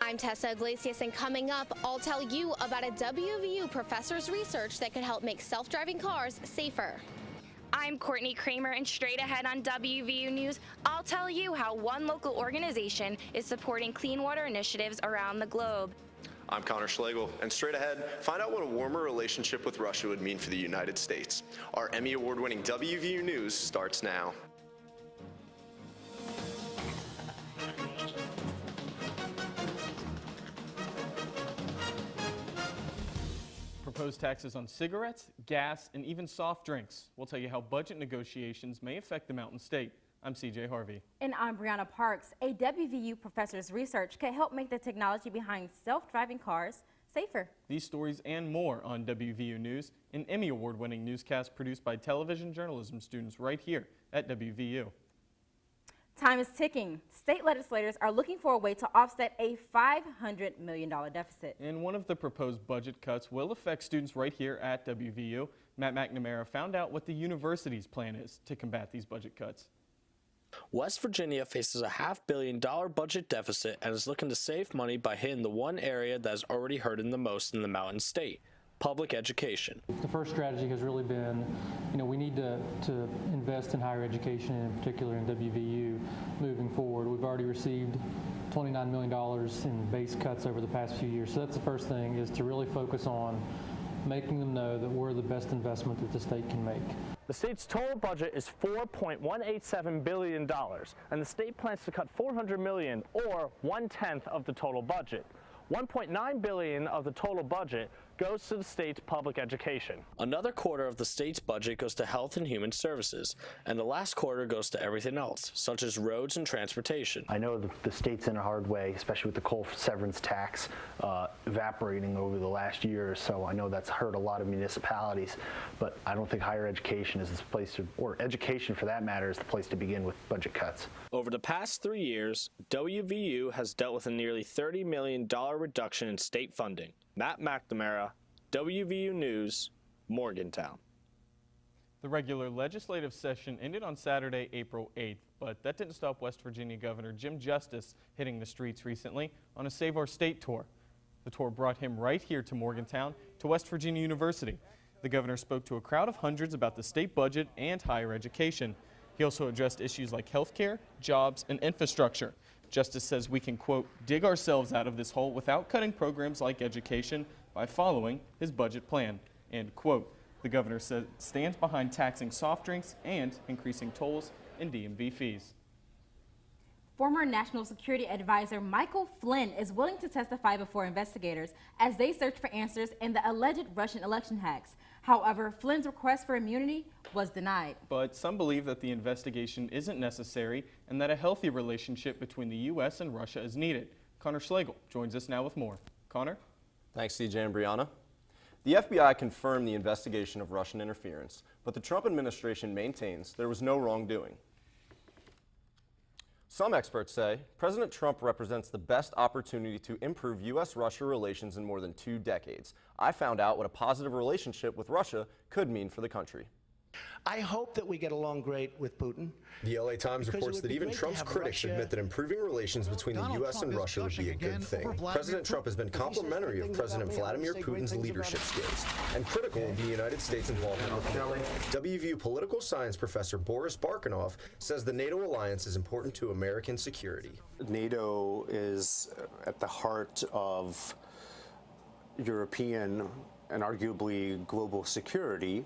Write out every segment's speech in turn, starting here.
I'm Tessa Iglesias, and coming up, I'll tell you about a WVU professor's research that could help make self-driving cars safer. I'm Courtney Kramer, and straight ahead on WVU News, I'll tell you how one local organization is supporting clean water initiatives around the globe. I'm Connor Schlegel, and straight ahead, find out what a warmer relationship with Russia would mean for the United States. Our Emmy Award-winning WVU News starts now. Proposed taxes on cigarettes, gas, and even soft drinks. We'll tell you how budget negotiations may affect the Mountain State. I'm CJ Harvey. And I'm Brianna Parks. A WVU professor's research can help make the technology behind self-driving cars safer. These stories and more on WVU News, an Emmy Award-winning newscast produced by television journalism students right here at WVU. Time is ticking. State legislators are looking for a way to offset a $500 million deficit. And one of the proposed budget cuts will affect students right here at WVU. Matt McNamara found out what the university's plan is to combat these budget cuts. West Virginia faces a $500 million budget deficit and is looking to save money by hitting the one area that is already hurting the most in the Mountain State: public education. The first strategy has really been, we need to invest in higher education, and in particular in WVU moving forward. We've already received $29 million in base cuts over the past few years. So that's the first thing, is to really focus on making them know that we're the best investment that the state can make. The state's total budget is $4.187 billion, and the state plans to cut $400 million, or 1/10 of the total budget. $1.9 billion of the total budget goes to the state's public education. Another quarter of the state's budget goes to health and human services, and the last quarter goes to everything else, such as roads and transportation. I know the state's in a hard way, especially with the coal severance tax evaporating over the last year or so. I know that's hurt a lot of municipalities, but I don't think higher education is the place to, or education for that matter, is the place to begin with budget cuts. Over the past 3 years, WVU has dealt with a nearly $30 million reduction in state funding. Matt McNamara, WVU News, Morgantown. The regular legislative session ended on Saturday, April 8th, but that didn't stop West Virginia Governor Jim Justice hitting the streets recently on a Save Our State tour. The tour brought him right here to Morgantown, to West Virginia University. The governor spoke to a crowd of hundreds about the state budget and higher education. He also addressed issues like health care, jobs, and infrastructure. Justice says we can, quote, dig ourselves out of this hole without cutting programs like education by following his budget plan, end quote. The governor says stands behind taxing soft drinks and increasing tolls and DMV fees. Former National Security Advisor Michael Flynn is willing to testify before investigators as they search for answers in the alleged Russian election hacks. However, Flynn's request for immunity was denied. But some believe that the investigation isn't necessary and that a healthy relationship between the U.S. and Russia is needed. Connor Schlegel joins us now with more. Connor? Thanks, CJ and Brianna. The FBI confirmed the investigation of Russian interference, but the Trump administration maintains there was no wrongdoing. Some experts say President Trump represents the best opportunity to improve U.S.-Russia relations in more than 2 decades. I found out what a positive relationship with Russia could mean for the country. I hope that we get along great with Putin. The LA Times reports that even Trump's critics admit that improving relations between the U.S. and Russia would be a good thing. President Trump has been complimentary of President Vladimir Putin's leadership skills and critical of the United States' involvement. WVU political science professor Boris Barkanov says the NATO alliance is important to American security. NATO is at the heart of European and arguably global security.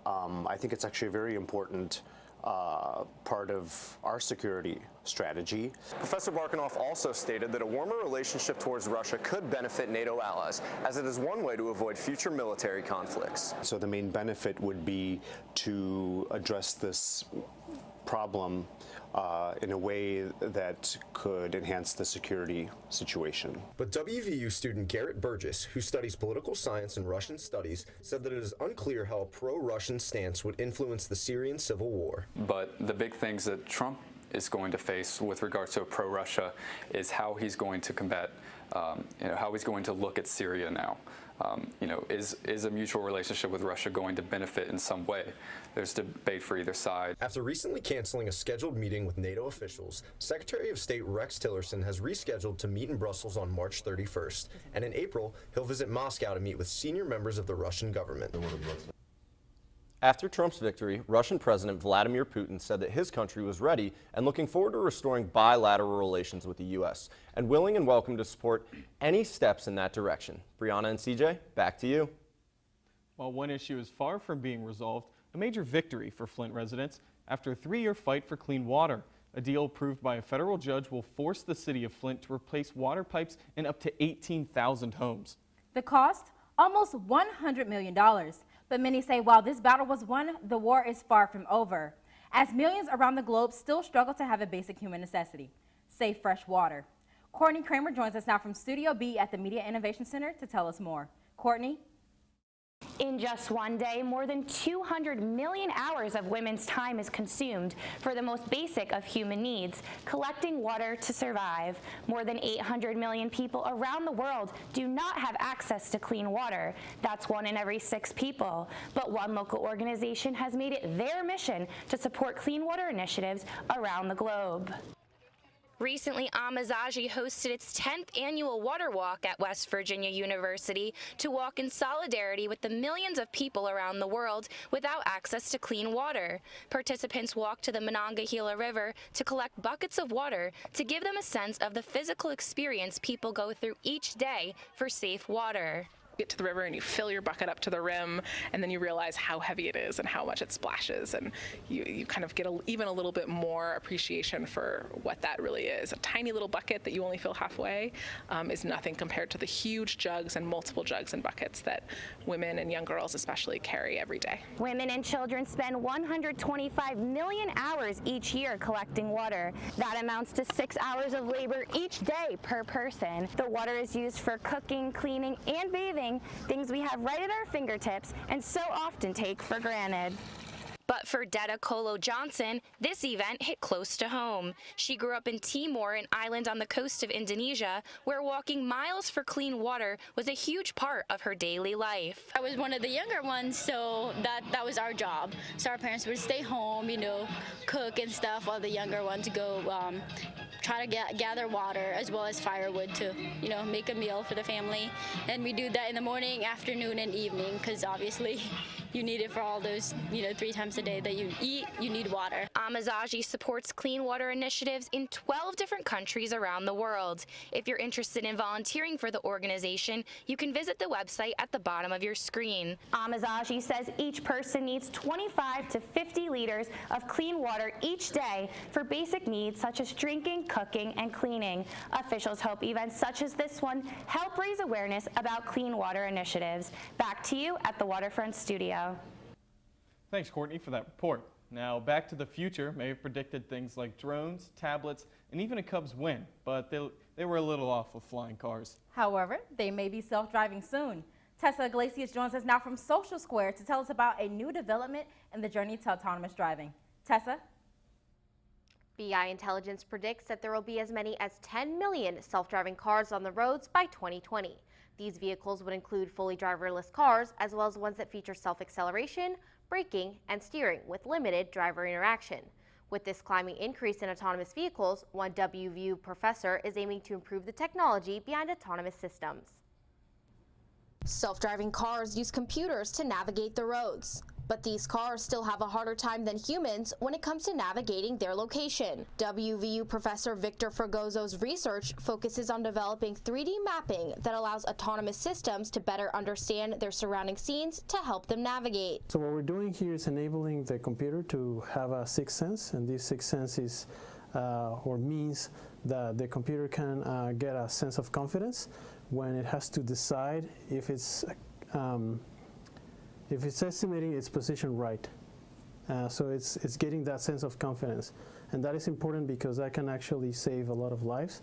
I think it's actually a very important part of our security strategy. Professor Barkanov also stated that a warmer relationship towards Russia could benefit NATO allies, as it is one way to avoid future military conflicts. So the main benefit would be to address this problem in a way that could enhance the security situation. But WVU student Garrett Burgess, who studies political science and Russian studies, said that it is unclear how a pro-Russian stance would influence the Syrian civil war. But the big things that Trump is going to face with regards to pro-Russia is how he's going to combat, how he's going to look at Syria now. is a mutual relationship with Russia going to benefit in some way? There's debate for either side. After recently canceling a scheduled meeting with NATO officials, Secretary of State Rex Tillerson has rescheduled to meet in Brussels on March 31st, and in April, he'll visit Moscow to meet with senior members of the Russian government. After Trump's victory, Russian President Vladimir Putin said that his country was ready and looking forward to restoring bilateral relations with the U.S. and willing and welcome to support any steps in that direction. Brianna and CJ, back to you. While one issue is far from being resolved, a major victory for Flint residents after a 3-year fight for clean water. A deal approved by a federal judge will force the city of Flint to replace water pipes in up to 18,000 homes. The cost? Almost $100 million. But many say while this battle was won, the war is far from over, as millions around the globe still struggle to have a basic human necessity, safe fresh water. Courtney Kramer joins us now from Studio B at the Media Innovation Center to tell us more. Courtney? In just one day, more than 200 million hours of women's time is consumed for the most basic of human needs, collecting water to survive. More than 800 million people around the world do not have access to clean water. That's 1 in every 6 people. But one local organization has made it their mission to support clean water initiatives around the globe. Recently, Amazaji hosted its 10th annual water walk at West Virginia University to walk in solidarity with the millions of people around the world without access to clean water. Participants walked to the Monongahela River to collect buckets of water to give them a sense of the physical experience people go through each day for safe water. Get to the river and you fill your bucket up to the rim, and then you realize how heavy it is and how much it splashes, and you kind of get even a little bit more appreciation for what that really is. A tiny little bucket that you only fill halfway is nothing compared to the huge jugs and multiple jugs and buckets that women and young girls especially carry every day. Women and children spend 125 million hours each year collecting water. That amounts to 6 hours of labor each day per person. The water is used for cooking, cleaning, and bathing, things we have right at our fingertips and so often take for granted. But for Detta Kolo Johnson, this event hit close to home. She grew up in Timor, an island on the coast of Indonesia, where walking miles for clean water was a huge part of her daily life. I was one of the younger ones, so that was our job. So our parents would stay home, cook and stuff, while the younger ones go try to gather water as well as firewood to, make a meal for the family. And we do that in the morning, afternoon, and evening, because obviously you need it for all those, 3 times a day that you eat, you need water. Amazaji supports clean water initiatives in 12 different countries around the world. If you're interested in volunteering for the organization, you can visit the website at the bottom of your screen. Amazaji says each person needs 25 to 50 liters of clean water each day for basic needs such as drinking, cooking, and cleaning. Officials hope events such as this one help raise awareness about clean water initiatives. Back to you at the Waterfront Studio. Thanks, Courtney, for that report. Now, Back to the Future may have predicted things like drones, tablets, and even a Cubs win, but they were a little off with flying cars. However, they may be self-driving soon. Tessa Iglesias joins us now from Social Square to tell us about a new development in the journey to autonomous driving. Tessa? BI Intelligence predicts that there will be as many as 10 million self-driving cars on the roads by 2020. These vehicles would include fully driverless cars, as well as ones that feature self-acceleration, braking, and steering with limited driver interaction. With this climbing increase in autonomous vehicles, one WVU professor is aiming to improve the technology behind autonomous systems. Self-driving cars use computers to navigate the roads. But these cars still have a harder time than humans when it comes to navigating their location. WVU professor Victor Fragoso's research focuses on developing 3D mapping that allows autonomous systems to better understand their surrounding scenes to help them navigate. So what we're doing here is enabling the computer to have a sixth sense, and this sixth sense is or means that the computer can get a sense of confidence when it has to decide if it's estimating its position right. So it's getting that sense of confidence. And that is important because that can actually save a lot of lives.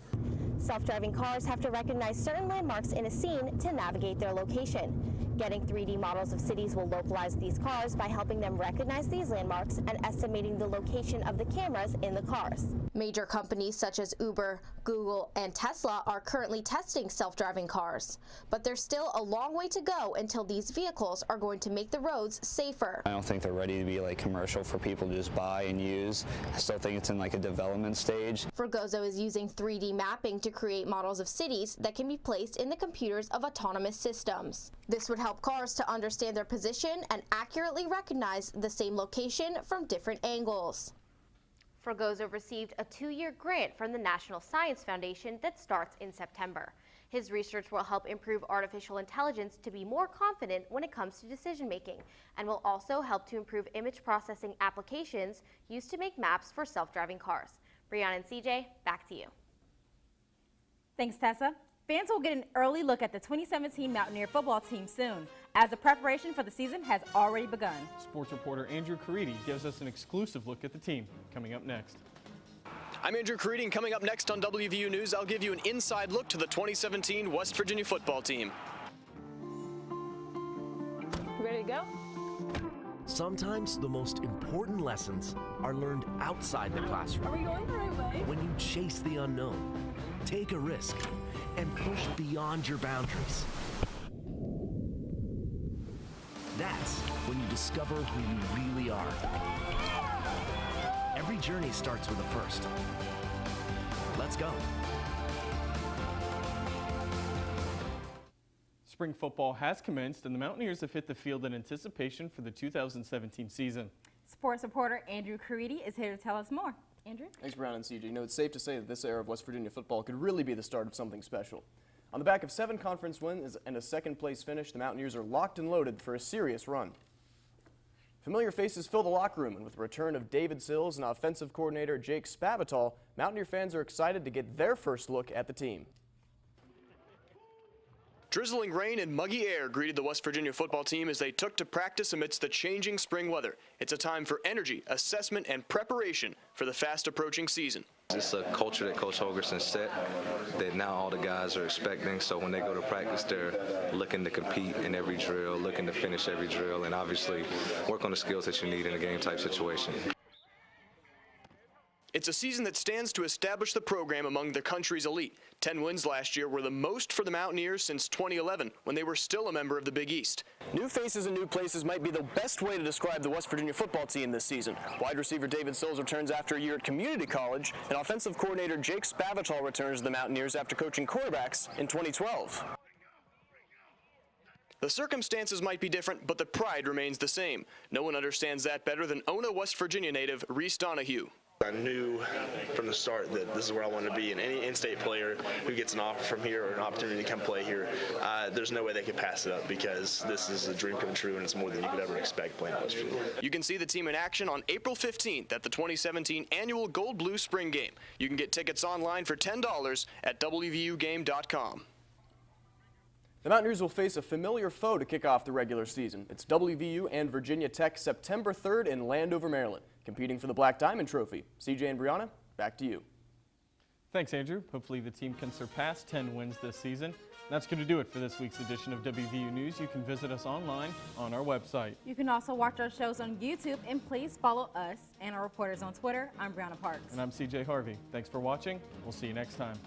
Self-driving cars have to recognize certain landmarks in a scene to navigate their location. Getting 3D models of cities will localize these cars by helping them recognize these landmarks and estimating the location of the cameras in the cars. Major companies such as Uber, Google, and Tesla are currently testing self-driving cars, but there's still a long way to go until these vehicles are going to make the roads safer. I don't think they're ready to be like commercial for people to just buy and use. I still think it's in like a development stage. Fregoso is using 3D mapping to create models of cities that can be placed in the computers of autonomous systems. This would help cars to understand their position and accurately recognize the same location from different angles. Fregoso received a 2-year grant from the National Science Foundation that starts in September. His research will help improve artificial intelligence to be more confident when it comes to decision making, and will also help to improve image processing applications used to make maps for self-driving cars. Brianna and CJ, back to you. Thanks, Tessa. Fans will get an early look at the 2017 Mountaineer football team soon, as the preparation for the season has already begun. Sports reporter Andrew Caridi gives us an exclusive look at the team, coming up next. I'm Andrew Caridi, and coming up next on WVU News, I'll give you an inside look to the 2017 West Virginia football team. Ready to go? Sometimes the most important lessons are learned outside the classroom. Are we going the right way? When you chase the unknown, take a risk, and push beyond your boundaries. That's when you discover who you really are. Every journey starts with a first. Let's go. Spring football has commenced, and the Mountaineers have hit the field in anticipation for the 2017 season. Sports reporter Andrew Caridi is here to tell us more. Andrew? Thanks, Brown and CJ. You know, it's safe to say that this era of West Virginia football could really be the start of something special. On the back of 7 conference wins and a second-place finish, the Mountaineers are locked and loaded for a serious run. Familiar faces fill the locker room, and with the return of David Sills and offensive coordinator Jake Spavital, Mountaineer fans are excited to get their first look at the team. Drizzling rain and muggy air greeted the West Virginia football team as they took to practice amidst the changing spring weather. It's a time for energy, assessment, and preparation for the fast-approaching season. It's a culture that Coach Holgerson set that now all the guys are expecting. So when they go to practice, they're looking to compete in every drill, looking to finish every drill, and obviously work on the skills that you need in a game-type situation. It's a season that stands to establish the program among the country's elite. 10 wins last year were the most for the Mountaineers since 2011, when they were still a member of the Big East. New faces and new places might be the best way to describe the West Virginia football team this season. Wide receiver David Sills returns after a year at community college, and offensive coordinator Jake Spavital returns to the Mountaineers after coaching quarterbacks in 2012. The circumstances might be different, but the pride remains the same. No one understands that better than Ona, West Virginia native Reese Donahue. I knew from the start that this is where I wanted to be, and any in-state player who gets an offer from here or an opportunity to come play here, there's no way they could pass it up, because this is a dream come true, and it's more than you could ever expect playing at West Virginia. You can see the team in action on April 15th at the 2017 annual Gold Blue Spring Game. You can get tickets online for $10 at WVUgame.com. The Mountaineers will face a familiar foe to kick off the regular season. It's WVU and Virginia Tech September 3rd in Landover, Maryland, competing for the Black Diamond Trophy. CJ and Brianna, back to you. Thanks, Andrew. Hopefully the team can surpass 10 wins this season. That's going to do it for this week's edition of WVU News. You can visit us online on our website. You can also watch our shows on YouTube, and please follow us and our reporters on Twitter. I'm Brianna Parks. And I'm CJ Harvey. Thanks for watching. We'll see you next time.